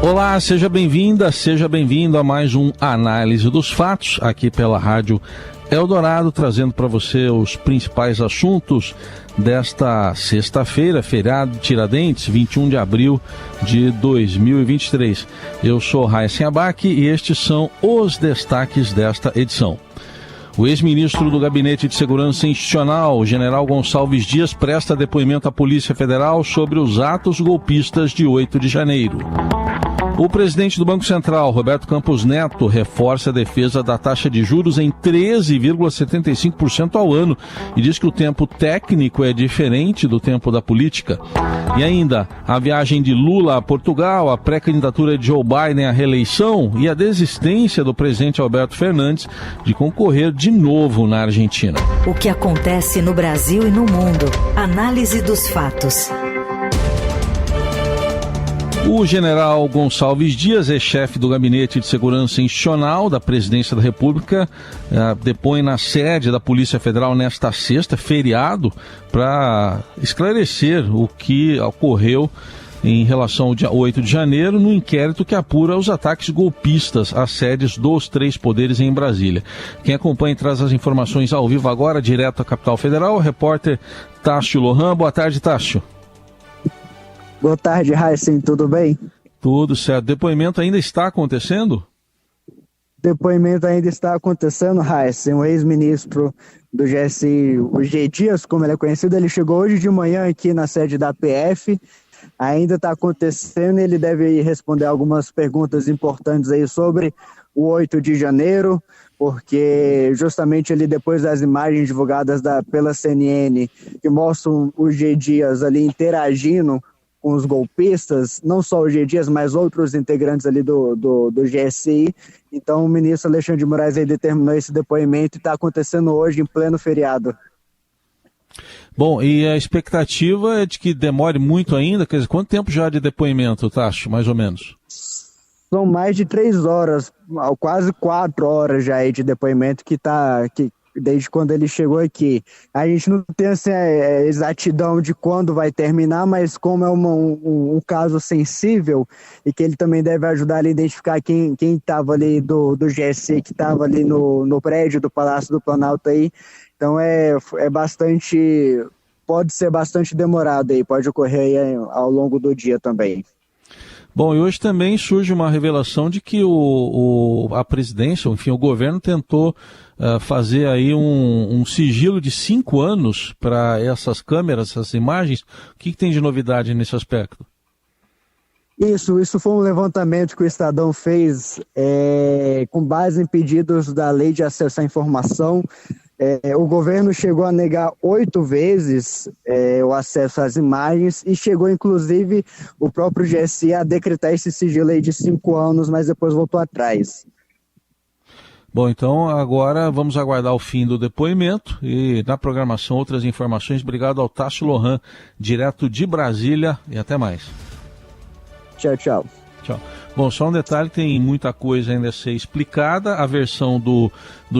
Olá, seja bem-vinda, seja bem-vindo a mais um Análise dos Fatos, aqui pela Rádio Eldorado, trazendo para você os principais assuntos desta sexta-feira, feriado de Tiradentes, 21 de abril de 2023. Eu sou Raíssen Abac e estes são os destaques desta edição. O ex-ministro do Gabinete de Segurança Institucional, o general Gonçalves Dias, presta depoimento à Polícia Federal sobre os atos golpistas de 8 de janeiro. O presidente do Banco Central, Roberto Campos Neto, reforça a defesa da taxa de juros em 13,75% ao ano e diz que o tempo técnico é diferente do tempo da política. E ainda, a viagem de Lula a Portugal, a pré-candidatura de Joe Biden à reeleição e a desistência do presidente Alberto Fernandes de concorrer de novo na Argentina. O que acontece no Brasil e no mundo. Análise dos fatos. O general Gonçalves Dias, chefe do Gabinete de Segurança Institucional da Presidência da República, depõe na sede da Polícia Federal nesta sexta, feriado, para esclarecer o que ocorreu em relação ao dia 8 de janeiro, no inquérito que apura os ataques golpistas às sedes dos três poderes em Brasília. Quem acompanha e traz as informações ao vivo agora, direto à capital federal, o repórter Tássio Lohan. Boa tarde, Tássio. Boa tarde, Raíssen, tudo bem? Tudo certo. Depoimento ainda está acontecendo? Depoimento ainda está acontecendo, Raíssen. O ex-ministro do GSI, o G. Dias, como ele é conhecido, ele chegou hoje de manhã aqui na sede da PF. Ainda está acontecendo e ele deve responder algumas perguntas importantes aí sobre o 8 de janeiro, porque justamente ali depois das imagens divulgadas pela CNN, que mostram o G. Dias ali interagindo com os golpistas, não só o G. Dias, mas outros integrantes ali do GSI. Então o ministro Alexandre de Moraes aí determinou esse depoimento e está acontecendo hoje em pleno feriado. Bom, e a expectativa é de que demore muito ainda? Quer dizer, quanto tempo já de depoimento, Tássio, mais ou menos? São mais de 3 horas, quase 4 horas já aí de depoimento desde quando ele chegou aqui. A gente não tem assim, exatidão de quando vai terminar, mas como é um caso sensível e que ele também deve ajudar a identificar quem estava ali do GSI, que estava ali no prédio do Palácio do Planalto aí, então pode ser bastante demorado aí, pode ocorrer aí ao longo do dia também. Bom, e hoje também surge uma revelação de que a presidência, enfim, o governo tentou fazer aí um sigilo de 5 anos para essas câmeras, essas imagens. O que tem de novidade nesse aspecto? Isso foi um levantamento que o Estadão fez com base em pedidos da Lei de Acesso à Informação. O governo chegou a negar 8 vezes o acesso às imagens e chegou, inclusive, o próprio GSI a decretar esse sigilo aí de 5 anos, mas depois voltou atrás. Bom, então agora vamos aguardar o fim do depoimento e na programação outras informações. Obrigado ao Tássio Lohan, direto de Brasília, e até mais. Tchau, tchau. Tchau. Bom, só um detalhe, tem muita coisa ainda a ser explicada. A versão do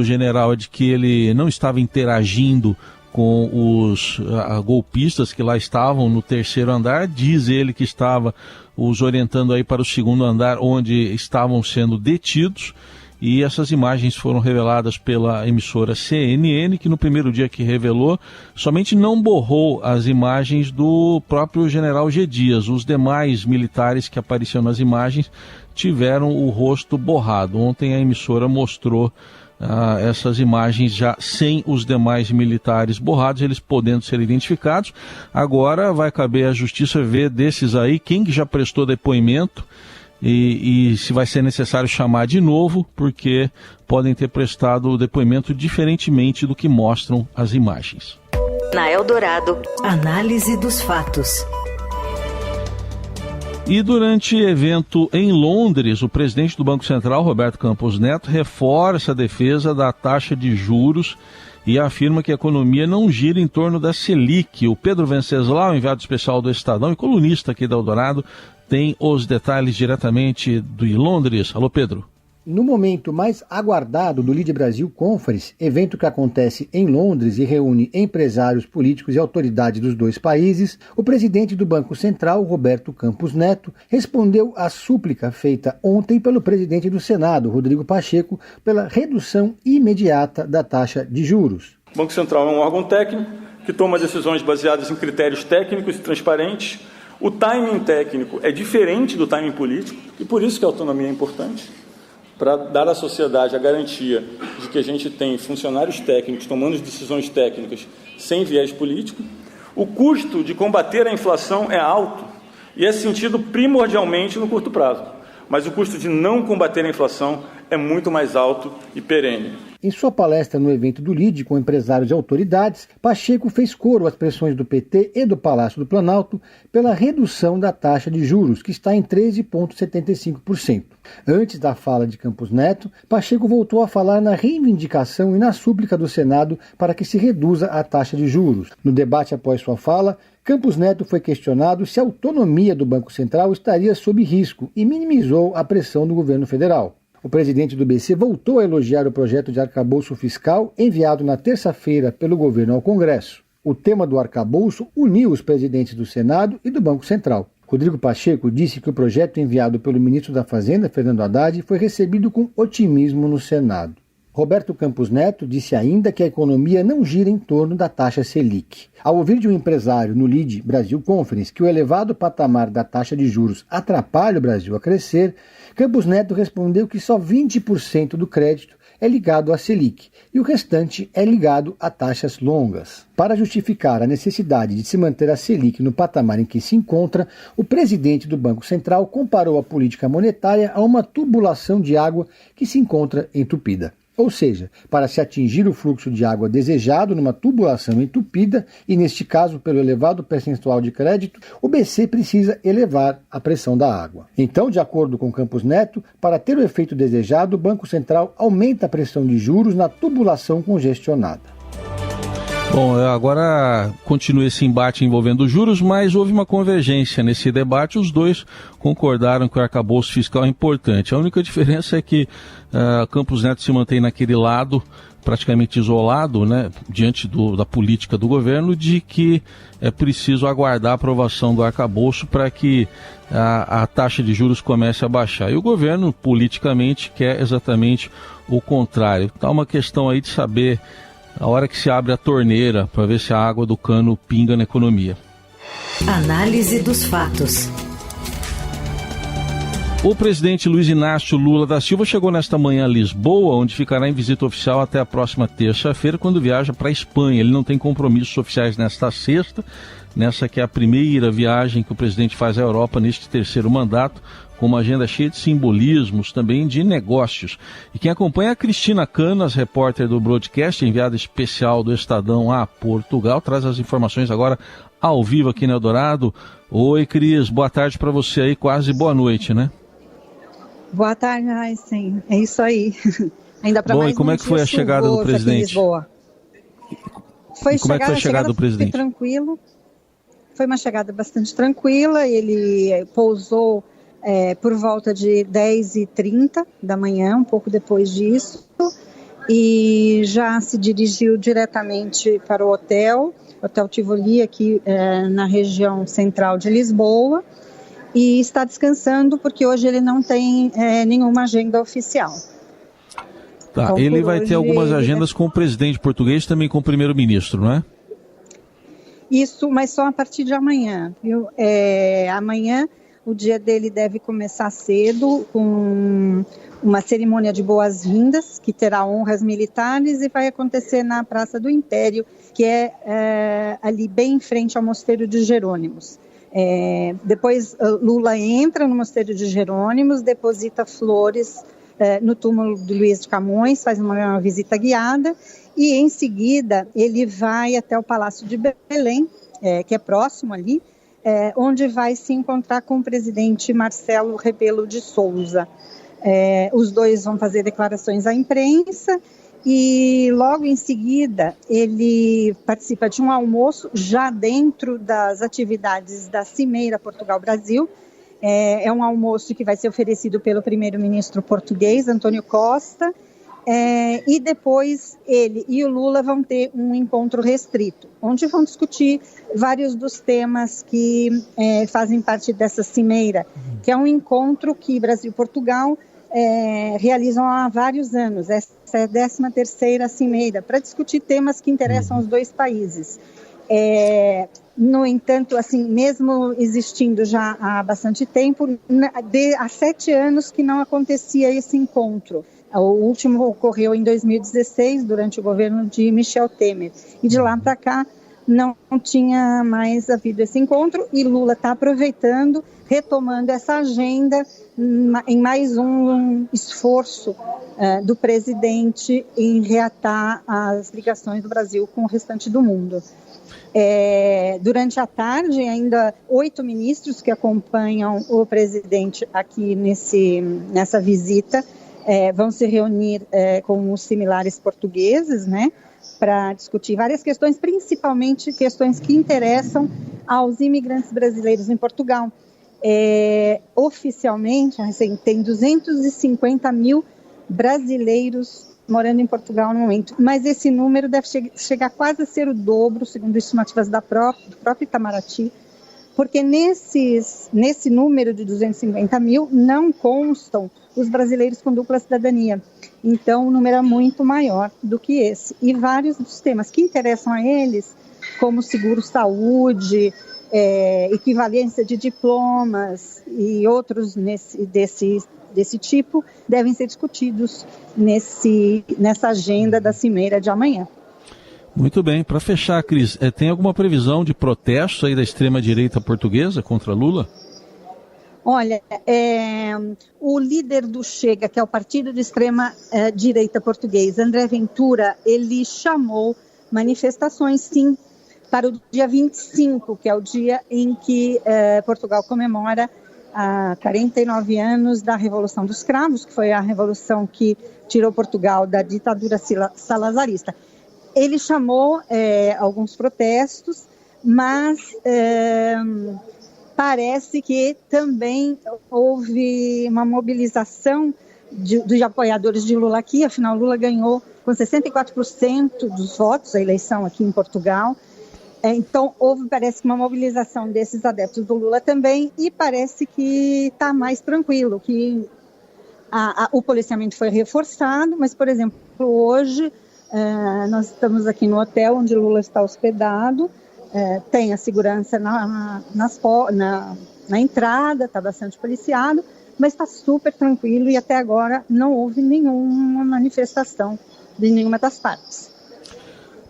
general é de que ele não estava interagindo com os golpistas que lá estavam no 3º andar. Diz ele que estava os orientando aí para o 2º andar, onde estavam sendo detidos. E essas imagens foram reveladas pela emissora CNN, que no primeiro dia que revelou, somente não borrou as imagens do próprio general G. Dias. Os demais militares que apareciam nas imagens tiveram o rosto borrado. Ontem a emissora mostrou essas imagens já sem os demais militares borrados, eles podendo ser identificados. Agora vai caber à justiça ver desses aí quem que já prestou depoimento, e se vai ser necessário chamar de novo, porque podem ter prestado o depoimento diferentemente do que mostram as imagens. Na Eldorado, análise dos fatos. E durante evento em Londres, o presidente do Banco Central, Roberto Campos Neto, reforça a defesa da taxa de juros e afirma que a economia não gira em torno da Selic. O Pedro Venceslau, enviado especial do Estadão e colunista aqui da Eldorado, tem os detalhes diretamente de Londres. Alô, Pedro. No momento mais aguardado do Lead Brasil Conference, evento que acontece em Londres e reúne empresários, políticos e autoridades dos dois países, o presidente do Banco Central, Roberto Campos Neto, respondeu à súplica feita ontem pelo presidente do Senado, Rodrigo Pacheco, pela redução imediata da taxa de juros. O Banco Central é um órgão técnico que toma decisões baseadas em critérios técnicos e transparentes. O timing técnico é diferente do timing político e por isso que a autonomia é importante, para dar à sociedade a garantia de que a gente tem funcionários técnicos tomando decisões técnicas sem viés político. O custo de combater a inflação é alto e é sentido primordialmente no curto prazo, mas o custo de não combater a inflação é muito mais alto e perene. Em sua palestra no evento do LIDE com empresários e autoridades, Pacheco fez coro às pressões do PT e do Palácio do Planalto pela redução da taxa de juros, que está em 13,75%. Antes da fala de Campos Neto, Pacheco voltou a falar na reivindicação e na súplica do Senado para que se reduza a taxa de juros. No debate após sua fala, Campos Neto foi questionado se a autonomia do Banco Central estaria sob risco e minimizou a pressão do governo federal. O presidente do BC voltou a elogiar o projeto de arcabouço fiscal enviado na terça-feira pelo governo ao Congresso. O tema do arcabouço uniu os presidentes do Senado e do Banco Central. Rodrigo Pacheco disse que o projeto enviado pelo ministro da Fazenda, Fernando Haddad, foi recebido com otimismo no Senado. Roberto Campos Neto disse ainda que a economia não gira em torno da taxa Selic. Ao ouvir de um empresário no Lead Brasil Conference que o elevado patamar da taxa de juros atrapalha o Brasil a crescer, Campos Neto respondeu que só 20% do crédito é ligado à Selic e o restante é ligado a taxas longas. Para justificar a necessidade de se manter a Selic no patamar em que se encontra, o presidente do Banco Central comparou a política monetária a uma tubulação de água que se encontra entupida. Ou seja, para se atingir o fluxo de água desejado numa tubulação entupida, e neste caso pelo elevado percentual de crédito, o BC precisa elevar a pressão da água. Então, de acordo com Campos Neto, para ter o efeito desejado, o Banco Central aumenta a pressão de juros na tubulação congestionada. Bom, agora continua esse embate envolvendo os juros, mas houve uma convergência nesse debate. Os dois concordaram que o arcabouço fiscal é importante. A única diferença é que Campos Neto se mantém naquele lado, praticamente isolado, né, diante da política do governo, de que é preciso aguardar a aprovação do arcabouço para que a taxa de juros comece a baixar. E o governo, politicamente, quer exatamente o contrário. Está uma questão aí de saber a hora que se abre a torneira para ver se a água do cano pinga na economia. Análise dos fatos. O presidente Luiz Inácio Lula da Silva chegou nesta manhã a Lisboa, onde ficará em visita oficial até a próxima terça-feira, quando viaja para a Espanha. Ele não tem compromissos oficiais nesta sexta, nessa que é a primeira viagem que o presidente faz à Europa neste terceiro mandato, com uma agenda cheia de simbolismos, também de negócios. E quem acompanha é a Cristina Canas, repórter do Broadcast, enviada especial do Estadão a Portugal, traz as informações agora ao vivo aqui no Eldorado. Oi, Cris, boa tarde para você aí, quase boa noite, né? Boa tarde, Raíssen. É isso aí. Ainda para mais e como é que foi a chegada do presidente? Como é que foi a chegada do presidente? Foi tranquilo. Foi uma chegada bastante tranquila. Ele pousou por volta de 10h30 da manhã, um pouco depois disso, e já se dirigiu diretamente para o Hotel Tivoli, aqui na região central de Lisboa, e está descansando porque hoje ele não tem nenhuma agenda oficial. Tá, então, ele vai ter algumas agendas com o presidente português, também com o primeiro-ministro, não é? Isso, mas só a partir de amanhã, viu? Amanhã o dia dele deve começar cedo, com uma cerimônia de boas-vindas, que terá honras militares, e vai acontecer na Praça do Império, que é ali bem em frente ao Mosteiro de Jerônimos. Depois Lula entra no Mosteiro de Jerônimos, deposita flores no túmulo de Luís de Camões, faz uma visita guiada, e em seguida ele vai até o Palácio de Belém, que é próximo ali, onde vai se encontrar com o presidente Marcelo Rebelo de Sousa. Os dois vão fazer declarações à imprensa e logo em seguida ele participa de um almoço já dentro das atividades da Cimeira Portugal-Brasil, É um almoço que vai ser oferecido pelo primeiro-ministro português, António Costa, e depois ele e o Lula vão ter um encontro restrito, onde vão discutir vários dos temas que fazem parte dessa cimeira, que é um encontro que Brasil e Portugal realizam há vários anos. Essa é a 13ª cimeira, para discutir temas que interessam aos dois países. No entanto, assim, mesmo existindo já há bastante tempo, há 7 anos que não acontecia esse encontro. O último ocorreu em 2016, durante o governo de Michel Temer. E de lá para cá não tinha mais havido esse encontro, e Lula está aproveitando, retomando essa agenda em mais um esforço do presidente em reatar as ligações do Brasil com o restante do mundo. Durante a tarde, ainda 8 ministros que acompanham o presidente aqui nessa visita vão se reunir com os similares portugueses, né, para discutir várias questões, principalmente questões que interessam aos imigrantes brasileiros em Portugal. Oficialmente, assim, tem 250 mil brasileiros morando em Portugal no momento, mas esse número deve chegar quase a ser o dobro, segundo estimativas do próprio Itamaraty, porque nesse número de 250 mil não constam os brasileiros com dupla cidadania. Então, o número é muito maior do que esse. E vários dos temas que interessam a eles, como seguro-saúde, equivalência de diplomas e outros desse tipo, devem ser discutidos nessa agenda da cimeira de amanhã. Muito bem. Para fechar, Cris, tem alguma previsão de protesto aí da extrema-direita portuguesa contra Lula? Olha, o líder do Chega, que é o partido de extrema-direita português, André Ventura, ele chamou manifestações, sim, para o dia 25, que é o dia em que Portugal comemora 49 anos da Revolução dos Cravos, que foi a revolução que tirou Portugal da ditadura salazarista. Ele chamou alguns protestos, mas parece que também houve uma mobilização dos apoiadores de Lula aqui. Afinal, Lula ganhou com 64% dos votos a eleição aqui em Portugal. Então, parece que uma mobilização desses adeptos do Lula também, e parece que está mais tranquilo, que o policiamento foi reforçado, mas, por exemplo, hoje nós estamos aqui no hotel onde Lula está hospedado, tem a segurança na entrada, está bastante policiado, mas está super tranquilo, e até agora não houve nenhuma manifestação de nenhuma das partes.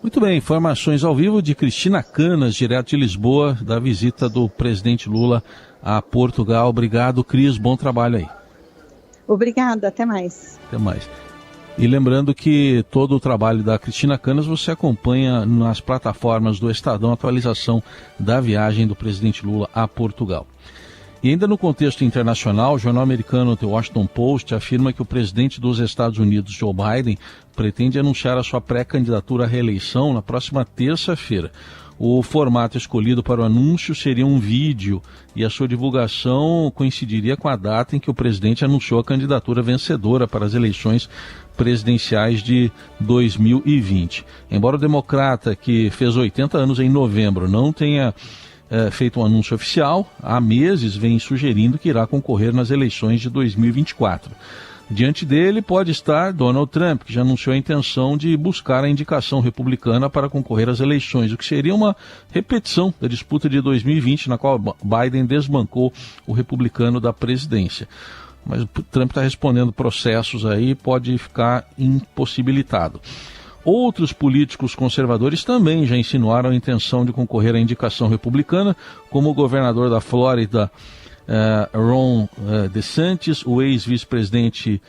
Muito bem, informações ao vivo de Cristina Canas, direto de Lisboa, da visita do presidente Lula a Portugal. Obrigado, Cris, bom trabalho aí. Obrigada, até mais. Até mais. E lembrando que todo o trabalho da Cristina Canas você acompanha nas plataformas do Estadão, atualização da viagem do presidente Lula a Portugal. E ainda no contexto internacional, o jornal americano The Washington Post afirma que o presidente dos Estados Unidos, Joe Biden, pretende anunciar a sua pré-candidatura à reeleição na próxima terça-feira. O formato escolhido para o anúncio seria um vídeo e a sua divulgação coincidiria com a data em que o presidente anunciou a candidatura vencedora para as eleições presidenciais de 2020. Embora o democrata, que fez 80 anos em novembro, não tenha feito um anúncio oficial, há meses vem sugerindo que irá concorrer nas eleições de 2024. Diante dele pode estar Donald Trump, que já anunciou a intenção de buscar a indicação republicana para concorrer às eleições, o que seria uma repetição da disputa de 2020, na qual Biden desbancou o republicano da presidência. Mas o Trump está respondendo processos aí e pode ficar impossibilitado. Outros políticos conservadores também já insinuaram a intenção de concorrer à indicação republicana, como o governador da Flórida, Ron DeSantis, o ex-vice-presidente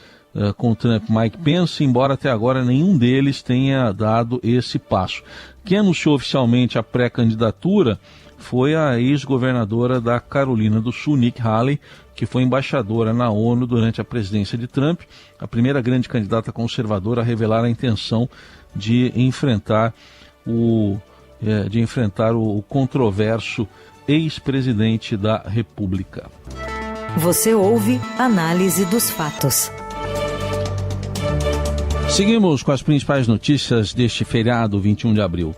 com Trump, Mike Pence, embora até agora nenhum deles tenha dado esse passo. Quem anunciou oficialmente a pré-candidatura foi a ex-governadora da Carolina do Sul, Nikki Haley, que foi embaixadora na ONU durante a presidência de Trump, a primeira grande candidata conservadora a revelar a intenção de enfrentar o controverso ex-presidente da República. Você ouve Análise dos Fatos. Seguimos com as principais notícias deste feriado, 21 de abril.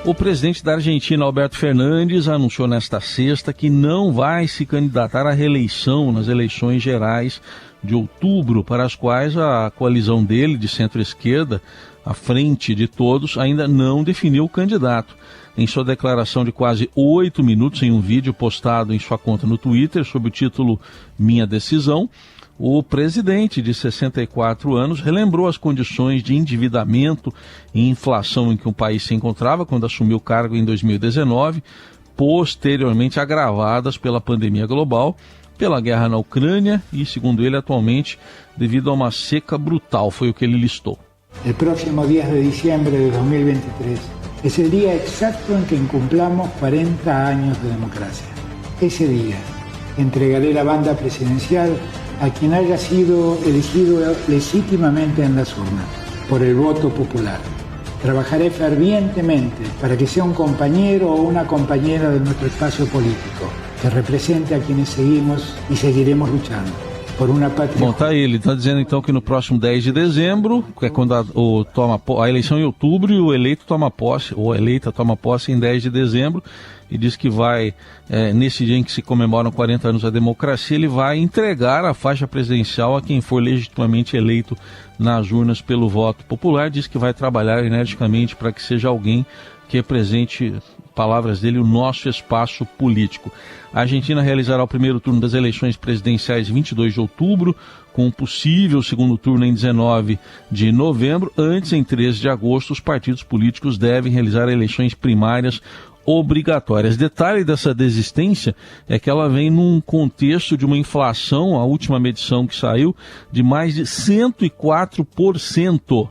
O presidente da Argentina, Alberto Fernandes, anunciou nesta sexta que não vai se candidatar à reeleição nas eleições gerais de outubro, para as quais a coalizão dele, de centro-esquerda, à frente de todos, ainda não definiu o candidato. Em sua declaração de quase 8 minutos, em um vídeo postado em sua conta no Twitter, sob o título Minha Decisão, o presidente, de 64 anos, relembrou as condições de endividamento e inflação em que o país se encontrava quando assumiu o cargo em 2019, posteriormente agravadas pela pandemia global, pela guerra na Ucrânia e, segundo ele, atualmente, devido a uma seca brutal, foi o que ele listou. El próximo 10 de diciembre de 2023 es el día exacto en que incumplamos 40 años de democracia. Ese día entregaré la banda presidencial a quien haya sido elegido legítimamente en las urnas, por el voto popular. Trabajaré fervientemente para que sea un compañero o una compañera de nuestro espacio político, que represente a quienes seguimos y seguiremos luchando por uma pátria. Bom, tá aí, ele está dizendo então que no próximo 10 de dezembro, que é quando a eleição em outubro, e o eleito toma posse, ou a eleita toma posse em 10 de dezembro, e diz que vai, nesse dia em que se comemoram 40 anos da democracia, ele vai entregar a faixa presidencial a quem for legitimamente eleito nas urnas pelo voto popular. Diz que vai trabalhar energicamente para que seja alguém que represente, palavras dele, o nosso espaço político. A Argentina realizará o primeiro turno das eleições presidenciais em 22 de outubro, com um possível segundo turno em 19 de novembro. Antes, em 13 de agosto, os partidos políticos devem realizar eleições primárias obrigatórias. Detalhe dessa desistência é que ela vem num contexto de uma inflação, a última medição que saiu, de mais de 104%.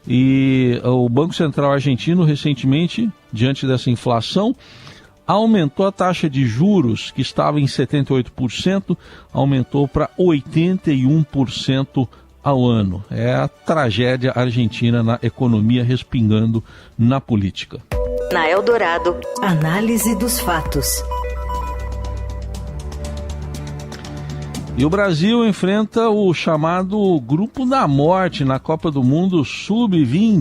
E o Banco Central argentino, recentemente, diante dessa inflação, aumentou a taxa de juros, que estava em 78%, aumentou para 81% ao ano. É a tragédia argentina na economia respingando na política. Na Eldorado, Análise dos Fatos. E o Brasil enfrenta o chamado Grupo da Morte na Copa do Mundo Sub-20.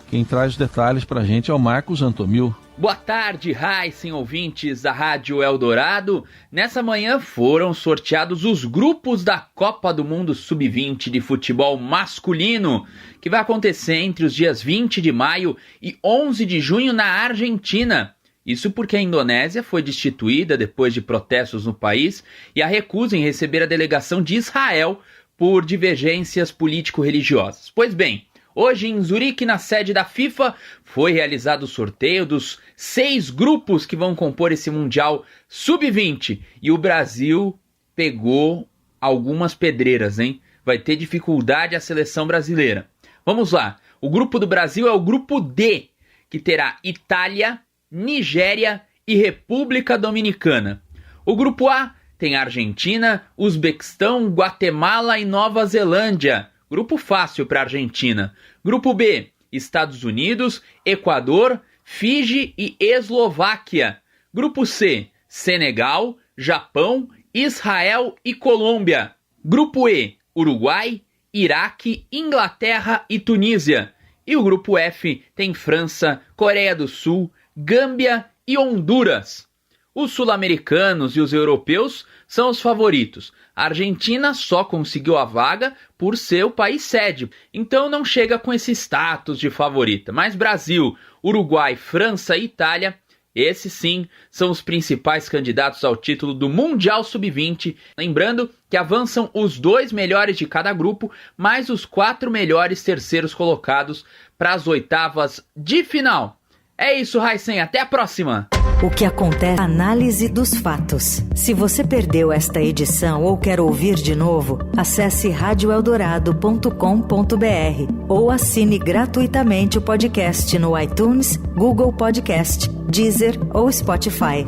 Quem traz os detalhes para a gente é o Marcos Antomil. Boa tarde, Raíssen, ouvintes da Rádio Eldorado. Nessa manhã foram sorteados os grupos da Copa do Mundo Sub-20 de futebol masculino, que vai acontecer entre os dias 20 de maio e 11 de junho na Argentina. Isso porque a Indonésia foi destituída depois de protestos no país e a recusa em receber a delegação de Israel por divergências político-religiosas. Pois bem, hoje em Zurique, na sede da FIFA, foi realizado o sorteio dos 6 grupos que vão compor esse Mundial Sub-20. E o Brasil pegou algumas pedreiras, hein? Vai ter dificuldade a seleção brasileira. Vamos lá. O grupo do Brasil é o grupo D, que terá Itália, Nigéria e República Dominicana. O grupo A tem Argentina, Uzbequistão, Guatemala e Nova Zelândia. Grupo fácil para a Argentina. Grupo B, Estados Unidos, Equador, Fiji e Eslováquia. Grupo C, Senegal, Japão, Israel e Colômbia. Grupo E, Uruguai, Iraque, Inglaterra e Tunísia. E o grupo F tem França, Coreia do Sul, Gâmbia e Honduras. Os sul-americanos e os europeus são os favoritos. A Argentina só conseguiu a vaga por ser o país sede, então não chega com esse status de favorita. Mas Brasil, Uruguai, França e Itália, esses sim são os principais candidatos ao título do Mundial Sub-20. Lembrando que avançam os 2 melhores de cada grupo, mais os 4 melhores terceiros colocados para as oitavas de final. É isso, Raíssen, até a próxima! O que acontece? Análise dos fatos. Se você perdeu esta edição ou quer ouvir de novo, acesse radioeldorado.com.br ou assine gratuitamente o podcast no iTunes, Google Podcast, Deezer ou Spotify.